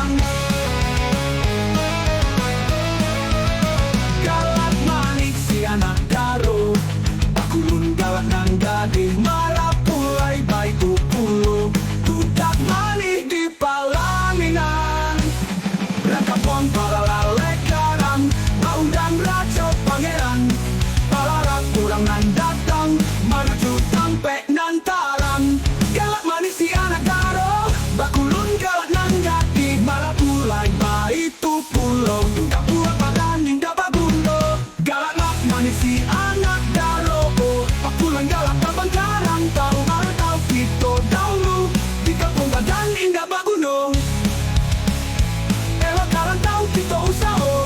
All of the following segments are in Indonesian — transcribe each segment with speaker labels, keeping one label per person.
Speaker 1: Padang. Galak manik si anak daro, Bakulun galak nang gading, Malapulay bay pupulo, Tudak manik di palaminan. Rangkapon para lalek garang, Maundang raja pangeran, Palarap kurang nan datang, Maruju tampe nan tarang. Galak manis si anak daro, Bakulun galak nang gading, Malapulay bay pupulo, Tudak buat padaning dapat bundo. Galak manis si anak daro, Bakulun galak tambang garang, Tahu martau pito dahulu, Di kampung Padang indah baguno. Elok karang tahu pito usaho,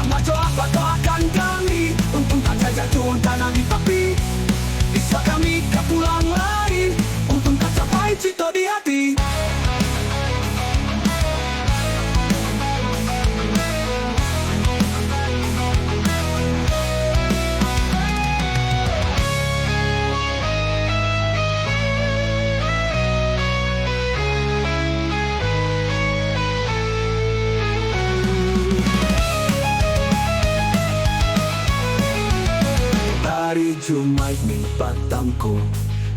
Speaker 1: Amat doa doakan kami, Untung tak jatuh tanah di papi. Bisa kami ke pulang lagi, Untung tak capai cito di hati. Hari Jumat mi patamku,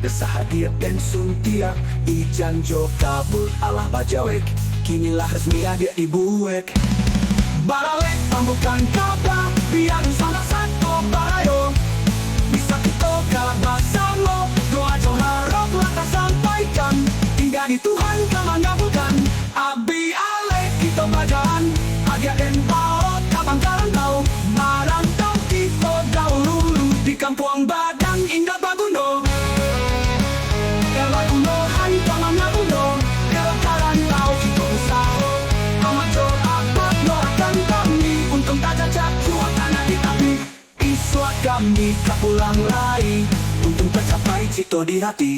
Speaker 1: Desa hadiah dan suntiak, Ijan jo kabul Allah bajawek, Kinilah resmi adik dibuek. Baralek pambukan kapa, Biar salah satu barayo, Bisa kita galak basamo, Doa jo harap lata sampaikan, Hingga di Tuhan kama ngabulkan. Abi alek kita bajaan, Agia dan paot kapang karantau, Marantau kita dahulu, Di kampung Padang indah bagundo. Elok uno hai paman ngabundo, Elok karantau cito usaho, Amat jor apat doakan kami, Untung tak jajak jual tanah di tapi. Iswat kami tak pulang lagi, Untung tercapai cito di hati.